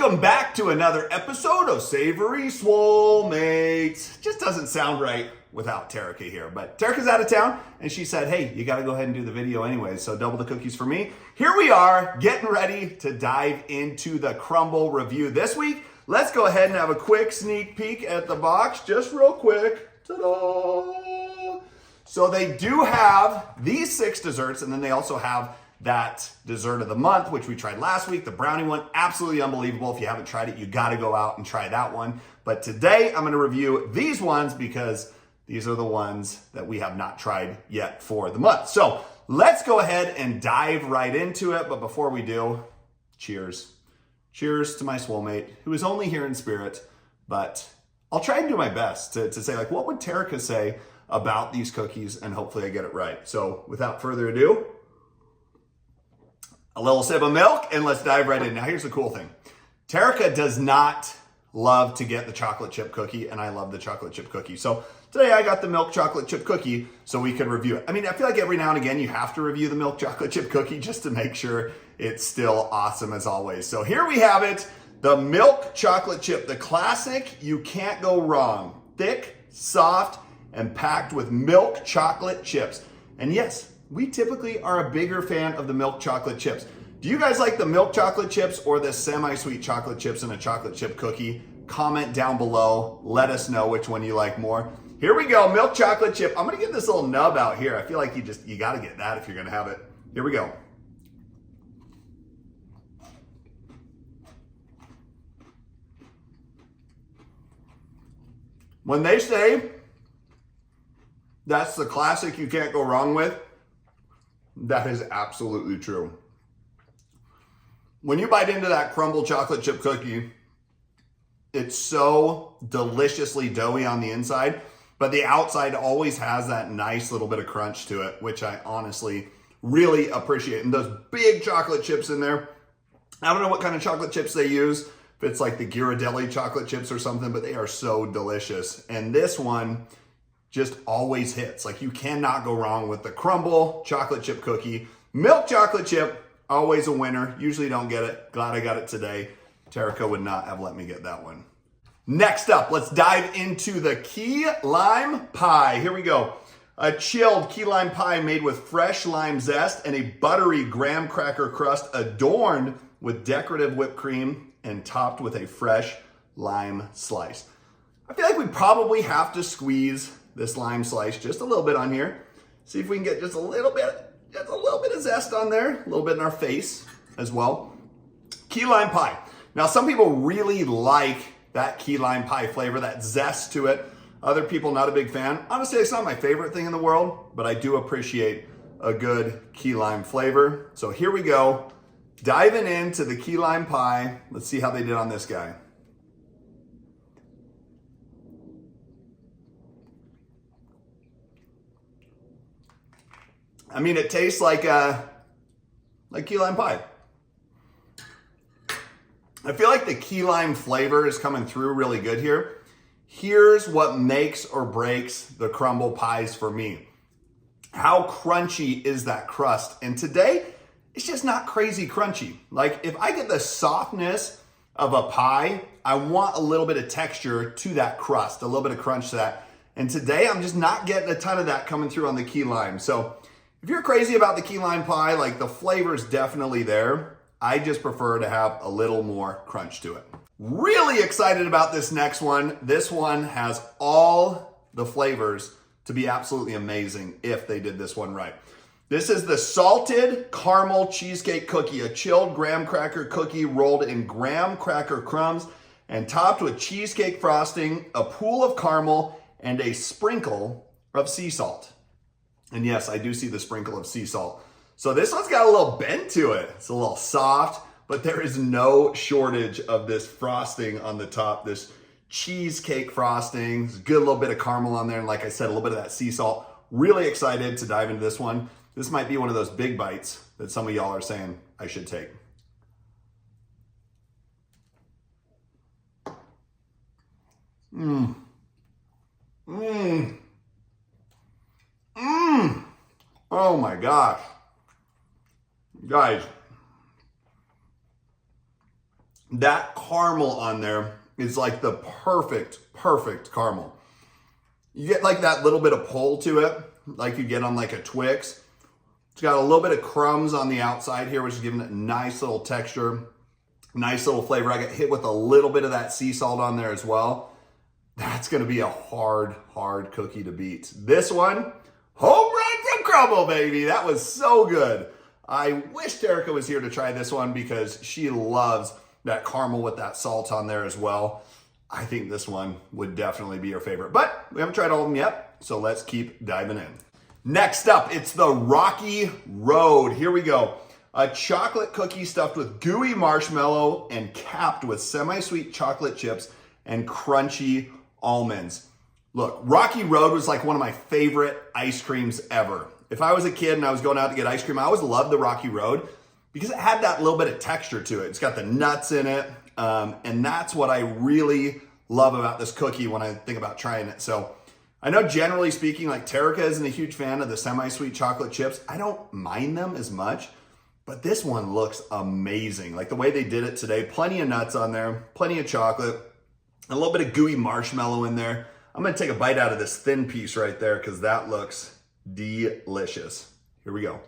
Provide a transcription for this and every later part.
Welcome back to another episode of Savory Swolemates. Just doesn't sound right without Terica here, but Terica's out of town and she said, hey, you got to go ahead and do the video anyway, so double the cookies for me. Here we are getting ready to dive into the Crumbl review this week. Let's go ahead and have a quick sneak peek at the box, just real quick. Ta-da! So they do have these 6 desserts, and then they also have that dessert of the month, which we tried last week, the brownie one. Absolutely unbelievable. If you haven't tried it, you got to go out and try that one. But today I'm going to review these ones because these are the ones that we have not tried yet for the month. So let's go ahead and dive right into it. But before we do, cheers. Cheers to my Swolmate, who is only here in spirit, but I'll try and do my best to say, like, what would Terica say about these cookies? And hopefully I get it right. So without further ado, a little sip of milk, and let's dive right in. Now, here's the cool thing. Terica does not love to get the chocolate chip cookie, and I love the chocolate chip cookie. So today I got the milk chocolate chip cookie so we could review it. I mean, I feel like every now and again you have to review the milk chocolate chip cookie just to make sure it's still awesome as always. So here we have it, the milk chocolate chip, the classic, you can't go wrong. Thick, soft, and packed with milk chocolate chips. And yes, we typically are a bigger fan of the milk chocolate chips. Do you guys like the milk chocolate chips or the semi-sweet chocolate chips in a chocolate chip cookie? Comment down below. Let us know which one you like more. Here we go, milk chocolate chip. I'm gonna get this little nub out here. I feel like you gotta get that if you're gonna have it. Here we go. When they say that's the classic you can't go wrong with, that is absolutely true. When you bite into that Crumbl chocolate chip cookie, it's so deliciously doughy on the inside, but the outside always has that nice little bit of crunch to it, which I honestly really appreciate. And those big chocolate chips in there, I don't know what kind of chocolate chips they use, if it's like the Ghirardelli chocolate chips or something, but they are so delicious. And this one just always hits. Like, you cannot go wrong with the Crumbl chocolate chip cookie. Milk chocolate chip, always a winner. Usually don't get it. Glad I got it today. Terica would not have let me get that one. Next up, let's dive into the key lime pie. Here we go. A chilled key lime pie made with fresh lime zest and a buttery graham cracker crust adorned with decorative whipped cream and topped with a fresh lime slice. I feel like we probably have to squeeze this lime slice just a little bit on here. See if we can get just a little bit of zest on there, a little bit in our face as well. Key lime pie. Now, some people really like that key lime pie flavor, that zest to it. Other people, not a big fan. Honestly, it's not my favorite thing in the world, but I do appreciate a good key lime flavor. So here we go, diving into the key lime pie. Let's see how they did on this guy. I mean, it tastes like key lime pie. I feel like the key lime flavor is coming through really good here. Here's what makes or breaks the Crumbl pies for me. How crunchy is that crust? And today, it's just not crazy crunchy. Like, if I get the softness of a pie, I want a little bit of texture to that crust, a little bit of crunch to that. And today, I'm just not getting a ton of that coming through on the key lime. So if you're crazy about the key lime pie, like, the flavor is definitely there. I just prefer to have a little more crunch to it. Really excited about this next one. This one has all the flavors to be absolutely amazing if they did this one right. This is the salted caramel cheesecake cookie, a chilled graham cracker cookie rolled in graham cracker crumbs and topped with cheesecake frosting, a pool of caramel, and a sprinkle of sea salt. And yes, I do see the sprinkle of sea salt. So this one's got a little bend to it. It's a little soft, but there is no shortage of this frosting on the top, this cheesecake frosting. There's a good little bit of caramel on there. And like I said, a little bit of that sea salt. Really excited to dive into this one. This might be one of those big bites that some of y'all are saying I should take. Mmm. Mmm. Mmm. Oh my gosh. Guys, That caramel on there is like the perfect caramel. You get like that little bit of pull to it, like you get on like a Twix. It's got a little bit of crumbs on the outside here, which is giving it a nice little texture, nice little flavor. I get hit with a little bit of that sea salt on there as well. That's gonna be a hard cookie to beat. This one, home run from Crumbl, baby. That was so good. I wish Terica was here to try this one because she loves that caramel with that salt on there as well. I think this one would definitely be her favorite, but we haven't tried all of them yet, so let's keep diving in. Next up, it's the Rocky Road. Here we go. A chocolate cookie stuffed with gooey marshmallow and capped with semi-sweet chocolate chips and crunchy almonds. Look, Rocky Road was like one of my favorite ice creams ever. If I was a kid and I was going out to get ice cream, I always loved the Rocky Road because it had that little bit of texture to it. It's got the nuts in it, and that's what I really love about this cookie when I think about trying it. So I know generally speaking, like Terica isn't a huge fan of the semi-sweet chocolate chips. I don't mind them as much, but this one looks amazing. Like the way they did it today, plenty of nuts on there, plenty of chocolate, a little bit of gooey marshmallow in there. I'm gonna take a bite out of this thin piece right there because that looks delicious. Here we go.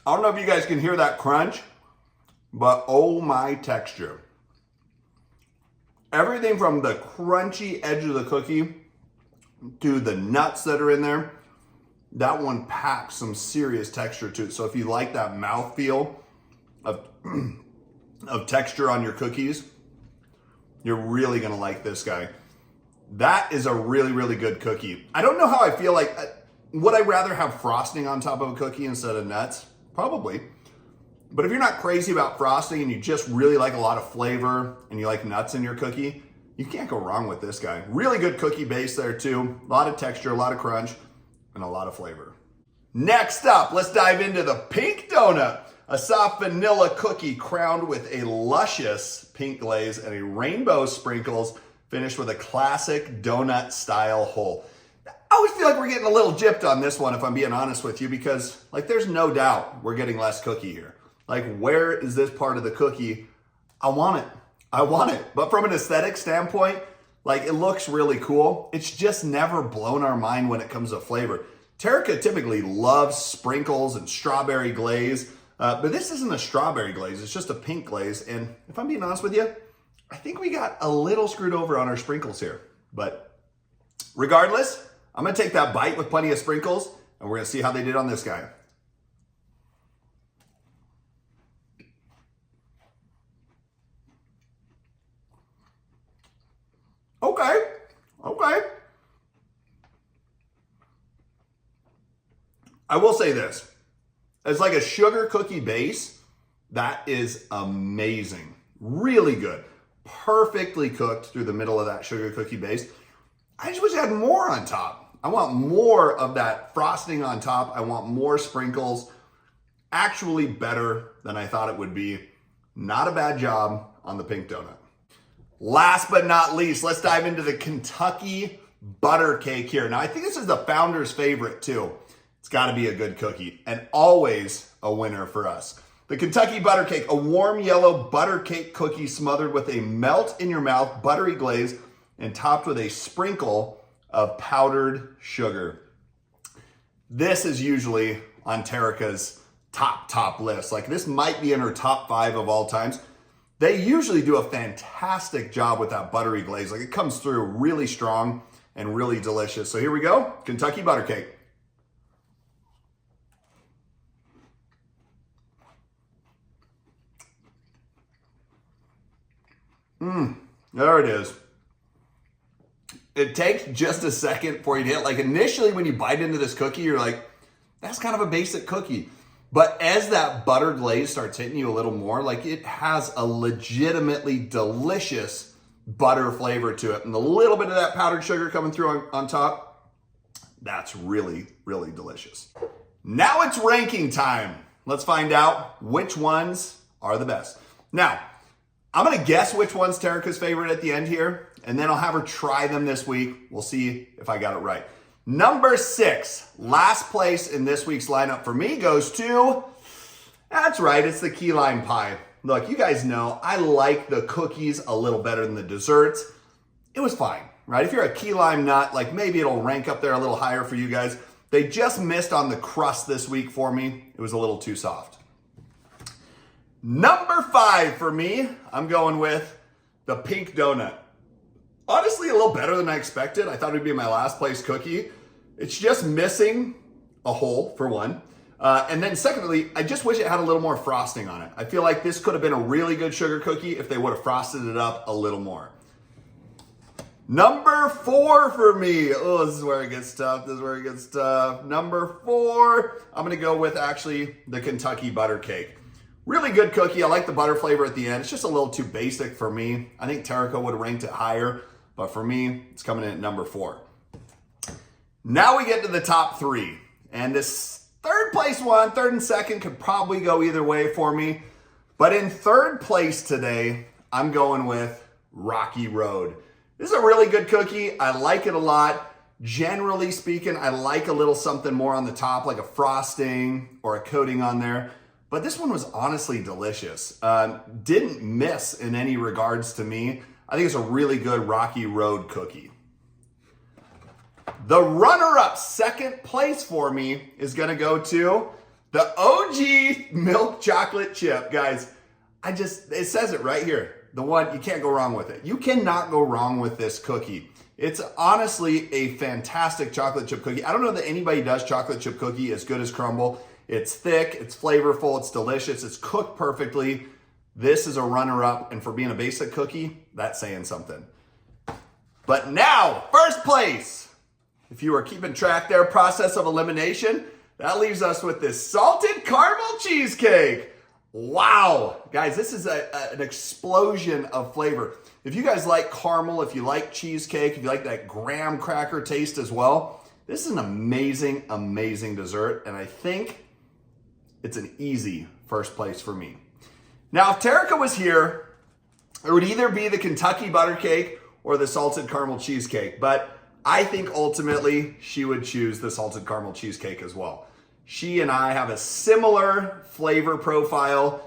I don't know if you guys can hear that crunch, but oh my texture. Everything from the crunchy edge of the cookie to the nuts that are in there, that one packs some serious texture to it. So if you like that mouthfeel of, of texture on your cookies, you're really gonna like this guy. That is a really good cookie. I don't know how I feel like, would I rather have frosting on top of a cookie instead of nuts? Probably. But if you're not crazy about frosting and you just really like a lot of flavor and you like nuts in your cookie, you can't go wrong with this guy. Really good cookie base there too. A lot of texture, a lot of crunch, and a lot of flavor. Next up, let's dive into the pink donut. A soft vanilla cookie crowned with a luscious pink glaze and a rainbow sprinkles finished with a classic donut style hole. I always feel like we're getting a little gypped on this one, if I'm being honest with you, because like there's no doubt we're getting less cookie here. Like, where is this part of the cookie? I want it. I want it. But from an aesthetic standpoint, like it looks really cool. It's just never blown our mind when it comes to flavor. Terica typically loves sprinkles and strawberry glaze, but this isn't a strawberry glaze. It's just a pink glaze. And if I'm being honest with you, I think we got a little screwed over on our sprinkles here. But regardless, I'm gonna take that bite with plenty of sprinkles and we're gonna see how they did on this guy. Okay. I will say this. It's like a sugar cookie base. That is amazing. Really good. Perfectly cooked through the middle of that sugar cookie base. I just wish I had more on top. I want more of that frosting on top. I want more sprinkles. Actually better than I thought it would be. Not a bad job on the pink donut. Last but not least, let's dive into the Kentucky butter cake here. Now, I think this is the founder's favorite too. It's gotta be a good cookie and always a winner for us. The Kentucky butter cake, a warm yellow butter cake cookie smothered with a melt in your mouth buttery glaze and topped with a sprinkle of powdered sugar. This is usually on Terica's top list. Like this might be in her top 5 of all times. They usually do a fantastic job with that buttery glaze. Like it comes through really strong and really delicious. So here we go, Kentucky butter cake. There it is. It takes just a second for you to hit. Like initially when you bite into this cookie, you're like, that's kind of a basic cookie. But as that butter glaze starts hitting you a little more, like it has a legitimately delicious butter flavor to it. And a little bit of that powdered sugar coming through on top, that's really delicious. Now it's ranking time. Let's find out which ones are the best. Now, I'm gonna guess which one's Terica's favorite at the end here. and then I'll have her try them this week. We'll see if I got it right. Number 6, last place in this week's lineup for me goes to, that's right, it's the key lime pie. Look, you guys know I like the cookies a little better than the desserts. It was fine, right? If you're a key lime nut, like maybe it'll rank up there a little higher for you guys. They just missed on the crust this week for me. It was a little too soft. Number 5 for me, I'm going with the pink donut. Honestly, a little better than I expected. I thought it would be my last place cookie. It's just missing a hole, for one. And then secondly, I just wish it had a little more frosting on it. I feel like this could have been a really good sugar cookie if they would have frosted it up a little more. Number 4 for me. Oh, this is where it gets tough. Number 4, I'm going to go with actually the Kentucky butter cake. Really good cookie. I like the butter flavor at the end. It's just a little too basic for me. I think Terica would have ranked it higher, but for me, it's coming in at number 4. Now we get to the top 3. And this third and second could probably go either way for me. But in third place today, I'm going with Rocky Road. This is a really good cookie. I like it a lot. Generally speaking, I like a little something more on the top, like a frosting or a coating on there. But this one was honestly delicious. Didn't miss in any regards to me. I think it's a really good Rocky Road cookie. The runner-up second place for me is going to go to the OG milk chocolate chip. Guys, it says it right here. The one, you can't go wrong with it. You cannot go wrong with this cookie. It's honestly a fantastic chocolate chip cookie. I don't know that anybody does chocolate chip cookie as good as Crumbl. It's thick, it's flavorful, it's delicious, it's cooked perfectly. This is a runner-up, and for being a basic cookie, that's saying something. But now, first place. If you are keeping track there, process of elimination, that leaves us with this salted caramel cheesecake. Wow. Guys, this is an explosion of flavor. If you guys like caramel, if you like cheesecake, if you like that graham cracker taste as well, this is an amazing, amazing dessert, and I think it's an easy first place for me. Now, if Terica was here, it would either be the Kentucky butter cake or the salted caramel cheesecake, but I think ultimately she would choose the salted caramel cheesecake as well. She and I have a similar flavor profile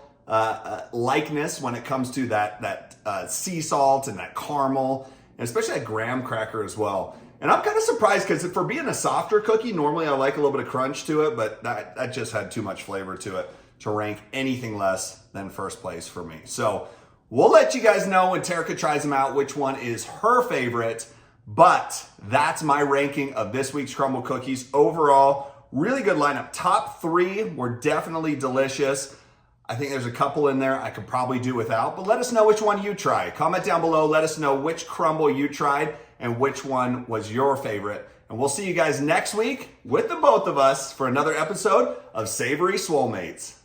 likeness when it comes to that sea salt and that caramel, and especially that graham cracker as well. And I'm kind of surprised because for being a softer cookie, normally I like a little bit of crunch to it, but that just had too much flavor to it to rank anything less than first place for me. So we'll let you guys know when Terica tries them out which one is her favorite, but that's my ranking of this week's Crumbl Cookies. Overall, really good lineup. Top 3 were definitely delicious. I think there's a couple in there I could probably do without, but let us know which one you tried. Comment down below, let us know which Crumbl you tried and which one was your favorite. And we'll see you guys next week with the both of us for another episode of Savory Swolemates.